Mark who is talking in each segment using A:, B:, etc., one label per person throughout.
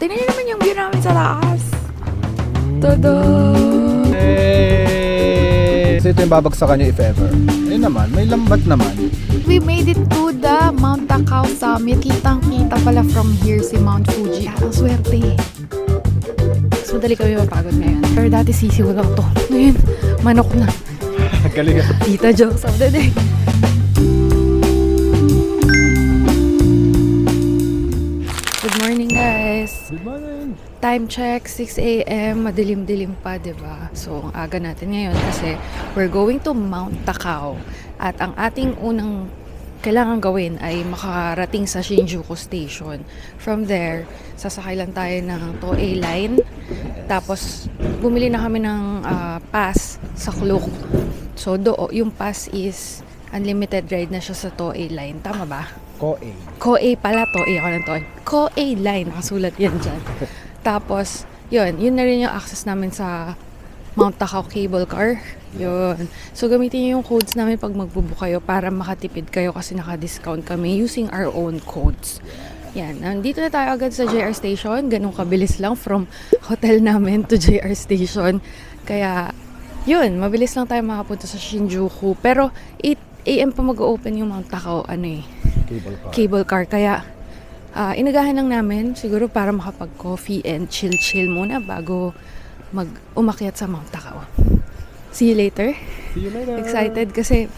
A: Tingnan niyo naman yung view namin sa taas. Tada!
B: Hey! So ito yung babagsakan nyo if ever. Ayun naman, may lambat naman.
A: We made it to the Mount Takao Summit. Kitang-kita pala from here si Mount Fuji. Ang swerte. Mas madali kami mapagod ngayon. Pero dati sisiw lang to. Ngayon, manok na.
B: Galing.
A: Tita jokes of the day. Good morning, guys.
B: Good morning.
A: Time check, 6 a.m. Madilim-dilim pa, diba? So, ang aga natin ngayon kasi we're going to Mount Takao. At ang ating unang kailangan gawin ay makarating sa Shinjuku Station. From there, sasakay lang tayo ng Toei Line. Tapos, bumili na kami ng pass sa Klook. So, yung pass is unlimited ride na siya sa Toei Line. Tama ba?
B: Koei.
A: Koei pala, Toei ako ng Toei. Koei Line, nakasulat yan dyan. Tapos, yun na rin yung access namin sa Mount Takao Cable Car. Yun. So, gamitin niyo yung codes namin pag magbubook kayo para makatipid kayo kasi naka-discount kami using our own codes. Yan. Nandito na tayo agad sa JR Station. Ganun kabilis lang from hotel namin to JR Station. Kaya, yun. Mabilis lang tayo makapunta sa Shinjuku. Pero, 8 AM pa mag-open yung Mount Takao, cable car. Kaya, inagahan lang namin siguro para makapag-coffee and chill muna bago umakyat sa Mount Takao. See you later.
B: See you later.
A: Excited kasi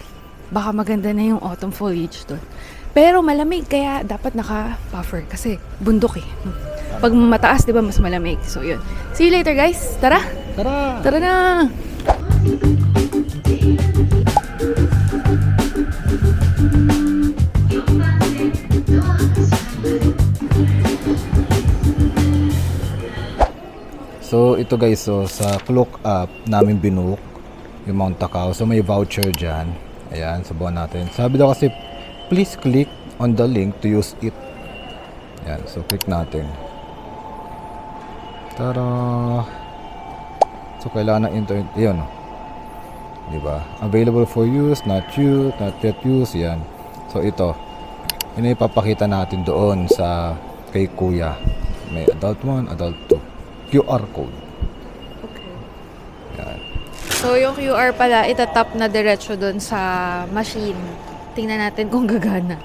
A: baka maganda na yung autumn foliage doon. Pero malamig kaya dapat naka-puffer kasi bundok eh. Pag mataas, 'di ba, mas malamig. So yun. See you later, guys. Tara. Tara na.
B: So ito guys, so sa Klook app namin binook yung Mount Takao. So may voucher dyan. Ayan, subukan natin. Sabi daw kasi, please click on the link to use it. Ayan, so click natin. Tara! So kailangan ng internet. Ayan, diba? Available for use, not yet used. Ayan. So ito, yun yung ipapakita natin doon sa kay Kuya. May adult 1, adult 2. QR code.
A: Okay.
B: Yan.
A: So yung QR pala itatap na diretso doon sa machine. Tingnan natin kung gagana.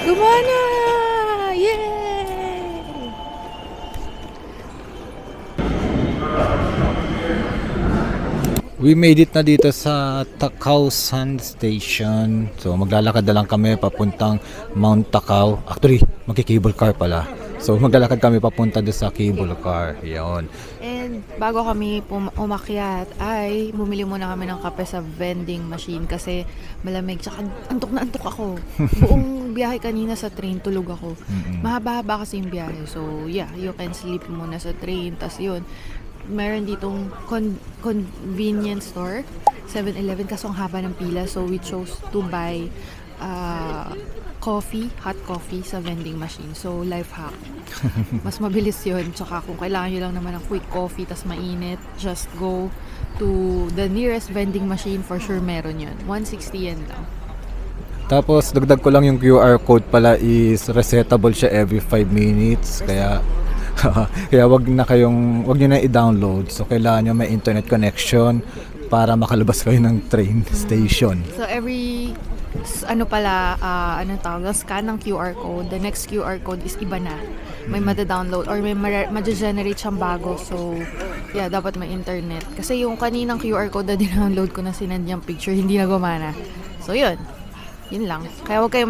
A: Gumana! Yay!
B: We made it na dito sa Takao Sun Station. So maglalakad na lang kami papuntang Mount Takao. Actually, magki-cable car pala. So maglalakad kami papunta doon sa cable car. Yan.
A: And bago kami umakyat ay bumili muna kami ng kape sa vending machine kasi malamig. Tsaka antok na antok ako. Buong biyahe kanina sa train, tulog ako. Mahaba-haba kasi yung biyahe. So yeah, you can sleep muna sa train. Tas yun, meron ditong convenience store, 7-Eleven, kaso ang haba ng pila. So we chose to buy hot coffee sa vending machine. So life hack. Mas mabilis yun. Tsaka kung kailangan nyo lang naman ng quick coffee tas mainit, just go to the nearest vending machine. For sure meron yun. 160 yen lang.
B: Tapos dagdag ko lang yung QR code pala is resetable siya every 5 minutes. Kaya wag nyo na i-download. So kailangan nyo may internet connection para makalabas kayo ng train station.
A: So every scan ng QR code, the next QR code is iba na. May mada-download or may ma-generate siyang bago. So yeah, dapat may internet. Kasi yung kaninang QR code na dinownload ko na sinend yung picture, hindi na gumana. So yun lang. Kaya wag kayo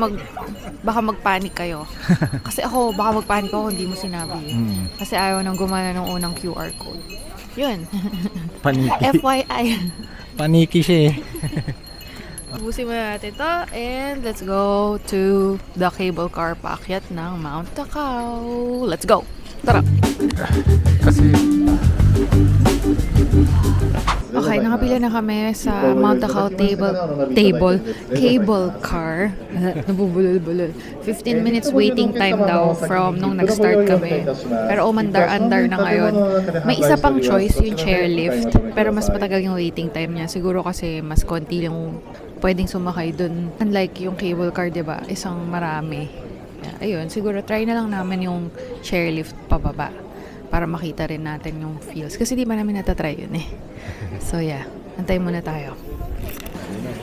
A: baka magpanik kayo. Kasi ako, baka magpanik ako kung hindi mo sinabi. Kasi ayaw nang gumana ng unang QR code. Yun.
B: Paniki.
A: FYI.
B: Paniki siya eh.
A: Ubusin mo natin to and let's go to the cable car paakyat ng Mount Takao. Let's go! Tara!
B: Kasi
A: Okay, nakapila na kami sa Mount Takao cable car. Nabubulol-bulol. 15 minutes waiting time daw from nung nag-start kami. Pero umandar-andar na ngayon. May isa pang choice, yung chairlift. Pero mas matagal yung waiting time niya. Siguro kasi mas konti yung pwedeng sumakay dun. Unlike yung cable car, di ba? Isang marami. Ayun, siguro try na lang namin yung chairlift pababa para makita rin natin yung feels. Kasi di ba namin natatry yun eh. So yeah, antay muna tayo.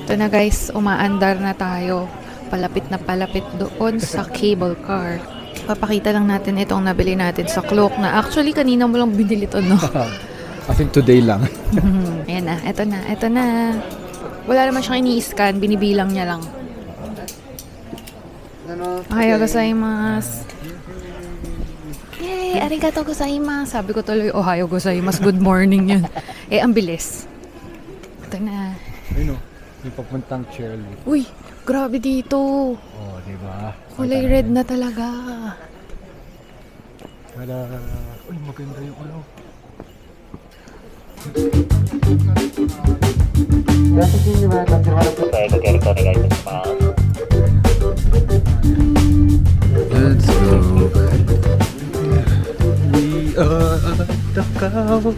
A: Ito na guys, umaandar na tayo. Palapit na palapit doon sa cable car. Papakita lang natin itong nabili natin sa Cloak na actually kanina mo lang binili to, no?
B: I think today lang.
A: Ayan na, eto na. Wala naman siyang ini-scan, binibilang niya lang. Ohayou gozaimasu. Yay! Arigatou gozaimasu. Sabi ko tuloy, ohayou gozaimasu. Good morning yun. Ang bilis. Ito na.
B: Ayun o, yung papuntang chairlift.
A: Uy, grabe dito.
B: Oh, diba?
A: Kulay red na talaga.
B: Wala. Uy, maganda yung ulo. Let's go. We are Takao.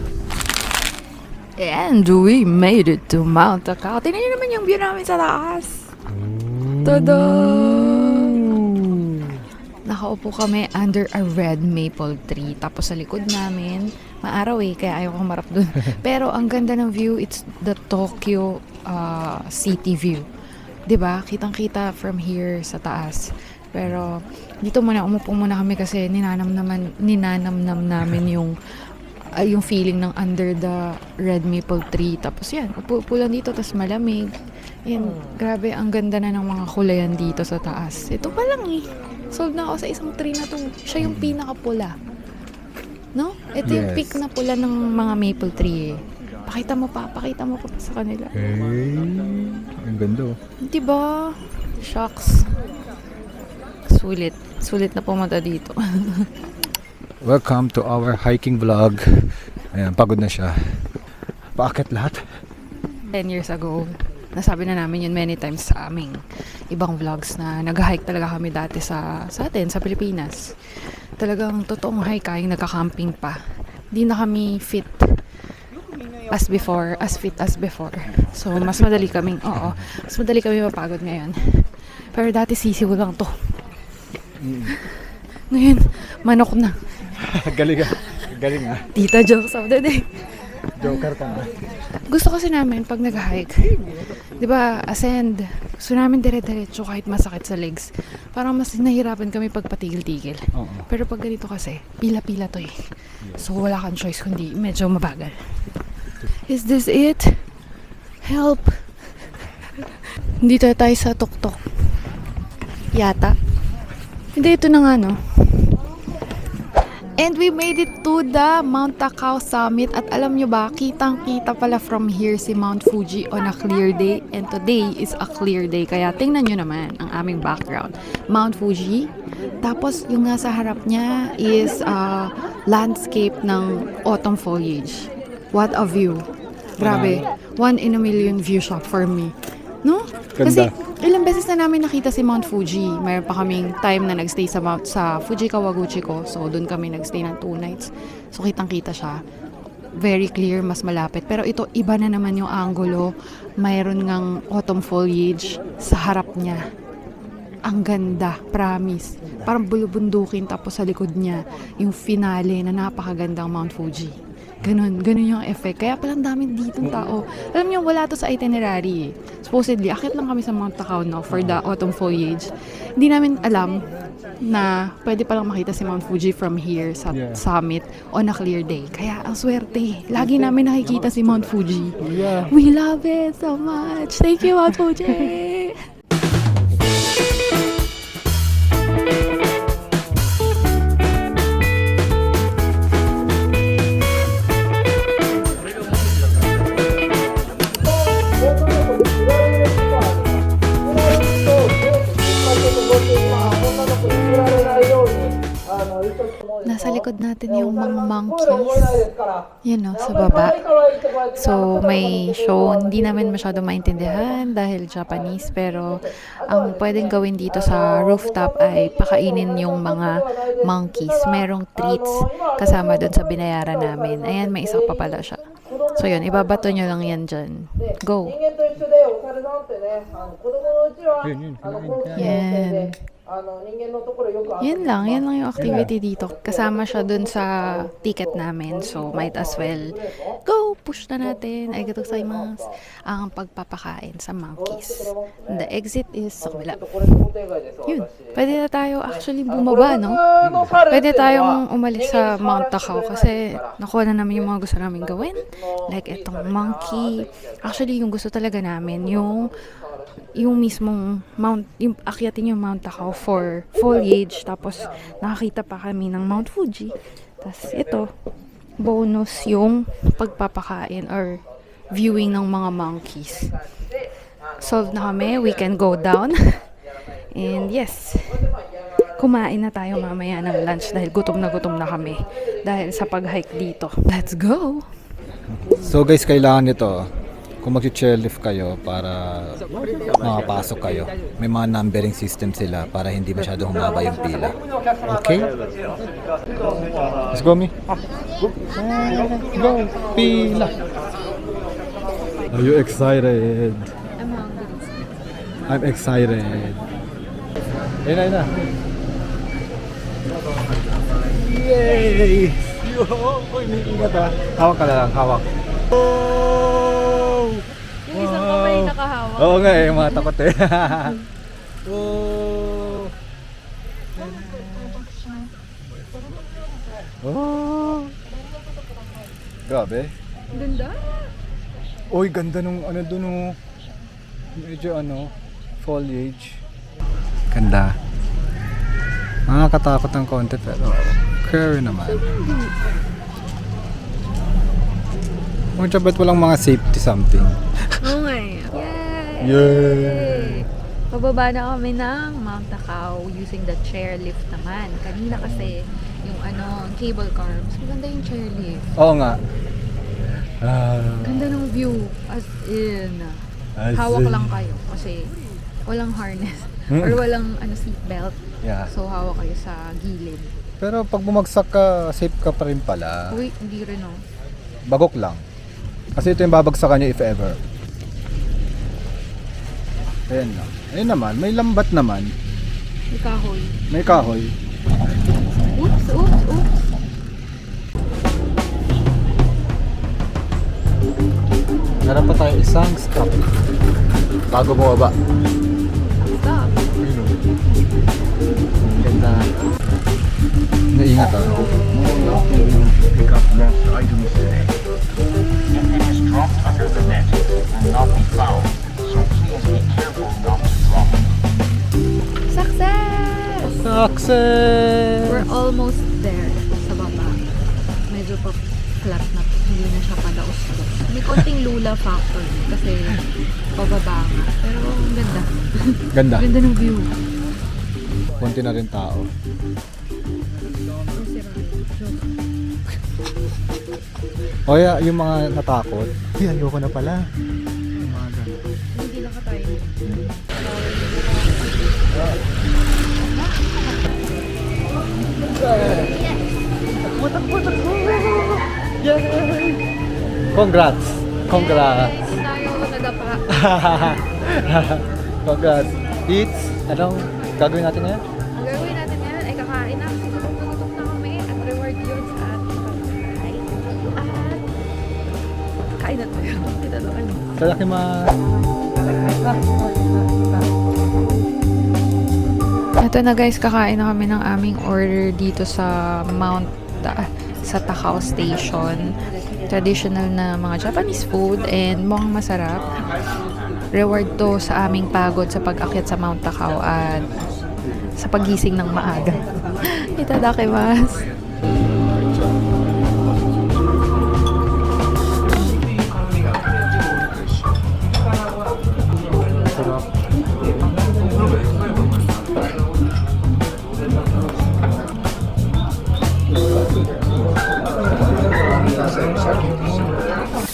A: And we made it to Mount Takao. Tingnan niyo naman yung view namin sa taas. Tada! Nakaupo kami under a red maple tree. Tapos sa likod namin, maaraw kaya ayaw ko marap dun. Pero ang ganda ng view, it's the Tokyo city view. 'Di ba? Kitang-kita from here sa taas. Pero dito muna, umupo muna kami kasi ninanamnam namin yung feeling ng under the red maple tree. Tapos yan, upo lang dito, tapos malamig. Yan, grabe, ang ganda na ng mga kulayan dito sa taas. Ito pa lang sold na ako sa isang tree na to. Siya yung pinakapula. No? Ito yung peak na pula ng mga maple tree Pakita mo pa sa kanila.
B: Hey, ang ganda.
A: Diba? Shucks. Sulit na pumunta dito.
B: Welcome to our hiking vlog. Ayan, pagod na siya. Paakit lahat.
A: 10 years ago, nasabi na namin yun many times sa aming ibang vlogs na nag-hike talaga kami dati sa atin, sa Pilipinas. Talagang totoong hike, nagka-camping pa. Di na kami fit as fit as before. So, mas madali kami mapagod ngayon. Pero dati sisiw lang to. Ngayon, manok na.
B: Galing ah.
A: Tita jokes of the day.
B: Joker ka nga.
A: Gusto kasi namin pag nag-hike, di ba, ascend, gusto namin dire-diretso kahit masakit sa legs. Parang mas nahirapan kami pag patigil-tigil. Pero pag ganito kasi, pila-pila to eh. So wala kang choice kundi medyo mabagal. Is this it? Help! Dito tayo sa tuktok. Yata. Hindi, ito na nga, no? And we made it to the Mount Takao summit. At alam nyo ba, kitang-kita pala from here si Mount Fuji on a clear day. And today is a clear day. Kaya tingnan nyo naman ang aming background. Mount Fuji. Tapos yung nga sa harap niya is landscape ng autumn foliage. What a view. Grabe. 1 in a million view shot for me. No?
B: Ganda.
A: Kasi ilang beses na namin nakita si Mount Fuji. Mayroon pa kaming time na nagstay sa Fuji Kawaguchi ko. So, doon kami nagstay ng 2 nights. So, kitang-kita siya. Very clear, mas malapit. Pero ito, iba na naman yung angulo. Mayroon ngang autumn foliage sa harap niya. Ang ganda, promise. Parang bulubundukin tapos sa likod niya, yung finale na napakagandang Mount Fuji. Ganun yung effect. Kaya palang dami ditong tao. Alam niyo, wala to sa itinerary eh. Supposedly, akit lang kami sa Mount Takao now for the autumn foliage. Hindi namin alam na pwede palang makita si Mount Fuji from here sa summit on a clear day. Kaya ang swerte. Lagi namin nakikita si Mount Fuji.
B: Yeah.
A: We love it so much. Thank you, Mount Fuji! Nasa likod natin yung mga monkeys. Yan no, sa baba. So, may show. Hindi namin masyado maintindihan dahil Japanese. Pero, ang pwedeng gawin dito sa rooftop ay pakainin yung mga monkeys. Merong treats kasama dun sa binayaran namin. Ayan, may isa pa pala siya. So, yun. Ibabato nyo lang yan dyan. Go!
B: Yun, kumain ka.
A: Yan. Yan lang yung activity dito. Kasama siya dun sa ticket namin. So, might as well go, push na natin. Arigatou gozaimasu. Ang pagpapakain sa monkeys. The exit is sa kabila. Yun. Pwede na tayo actually bumaba, no? Pwede tayong umalis sa Mount Takao kasi nakuha na namin yung mga gusto namin gawin. Like itong monkey. Actually, yung gusto talaga namin, yung mismong Mount, yung akyatin yung Mount Takao for foliage, tapos nakakita pa kami ng Mount Fuji. Tapos ito, bonus yung pagpapakain or viewing ng mga monkeys. Solved na kami, we can go down. And yes, kumain na tayo mamaya ng lunch dahil gutom na kami dahil sa pag-hike dito. Let's go!
B: So guys, kailangan nito. Kung mag-chairlift kayo para makapasok kayo, may mga numbering system sila para hindi masyado humaba yung pila. Okay? Let's go, Mi. Go! Pila! Are you excited? I'm excited. Ayun na. Yay! Yo! Uy, may ingat ha. Hawak ka na lang, hawak.
A: Yung isang kamay nakahawak.
B: Oo nga eh, mga takot eh. Oh. Oh. Grabe.
A: Ganda.
B: Uy, ganda nung ano dun oh. Medyo foliage. Ganda. Nakakatakot ng konti pero curry naman. Ba't walang mga safety something?
A: Oo nga eh. Yay!
B: Yay!
A: Pababa na kami ng Mount Takao using the chairlift naman. Kanina kasi yung cable car. Mas maganda yung chairlift.
B: Oo nga.
A: Ganda ng view. As in. Hawak lang kayo kasi walang harness. Or walang seatbelt.
B: Yeah.
A: So hawak kayo sa gilid.
B: Pero pag bumagsak ka, safe ka pa rin pala.
A: Uy, hindi rin oh.
B: Bagok lang. Kasi ito yung babagsakan nyo if ever. Ayan na. Ayan naman, may lambat naman.
A: May kahoy.
B: May kahoy.
A: Oops.
B: Meron pa tayo isang stop. Bago bumaba.
A: Stop.
B: Ganda. Naingat
C: Pick up lost items today. If it is dropped under the net, it will not be found. So please be careful not to drop it.
A: Success!
B: Success!
A: We're almost there sa baba. Medyo pa flat na. Hindi na siya padaos-dos. May konting lula factor kasi pababa nga. Pero ang ganda.
B: Ganda.
A: Ganda ng view.
B: Konti na rin tao. O yung mga natakot. Ayoko na pala.
A: Hindi nakatayo.
B: Takbo! Yay! Congrats!
A: Tayo nadapa.
B: Congrats! Eats! Anong gagawin natin ngayon?
A: Ang gagawin natin ngayon ay kakain na. Gutom na kami at reward yun sa ating pagkain. At kain na tayo. Kita doon.
B: Tadakimasu!
A: Ito na guys, kakain na kami ng aming order dito sa sa Takao Station. Traditional na mga Japanese food and mukhang masarap. Reward to sa aming pagod sa pag-akyat sa Mount Takao at sa pagising ng maaga. Itadakimasu!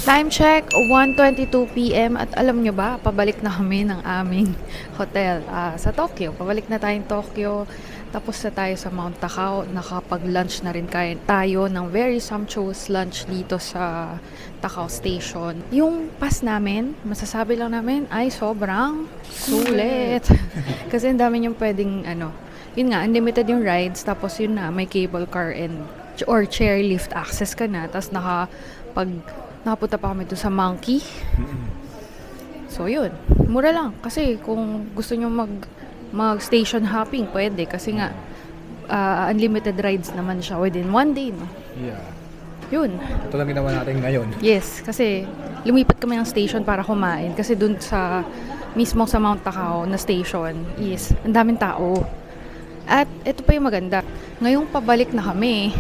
A: Time Time check, 1:22 p.m. At alam nyo ba, pabalik na kami ng aming hotel sa Tokyo. Pabalik na tayong Tokyo. Tapos na tayo sa Mount Takao. Nakapag-lunch na rin tayo ng very sumptuous lunch dito sa Takao Station. Yung pass namin, masasabi lang namin, ay sobrang sulit. Kasi ang dami yung pwedeng, yun nga, unlimited yung rides. Tapos yun na, may cable car or chairlift access ka na. Tapos nakapunta pa kami doon sa Monkey. So yun, mura lang. Kasi kung gusto nyo mag-station hopping, pwede. Kasi nga, unlimited rides naman siya within one day, no?
B: Yeah.
A: Yun.
B: Ito lang ginawa natin ngayon.
A: Yes, kasi lumipat kami ng station para kumain. Kasi dun mismo sa Mount Takao na station is ang daming tao. At ito pa yung maganda. Ngayong pabalik na kami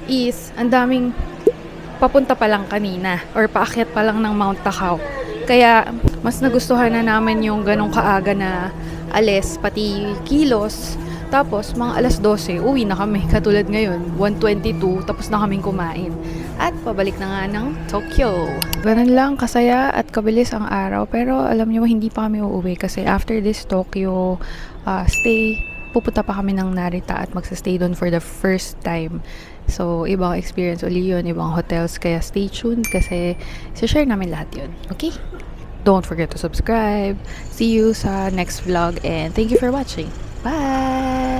A: is ang daming papunta pa lang kanina or paakyat pa lang ng Mount Takao. Kaya mas nagustuhan na namin yung ganong kaaga na alis, pati kilos. Tapos mga alas 12, uwi na kami. Katulad ngayon, 1:22, tapos na kaming kumain. At pabalik na nga ng Tokyo. Ganun lang, kasaya at kabilis ang araw. Pero alam nyo, hindi pa kami uuwi kasi after this Tokyo stay, pupunta pa kami ng Narita at magsa-stay doon for the first time. So, ibang experience uli yun, ibang hotels. Kaya stay tuned kasi share namin lahat yun. Okay? Don't forget to subscribe. See you sa next vlog and thank you for watching. Bye!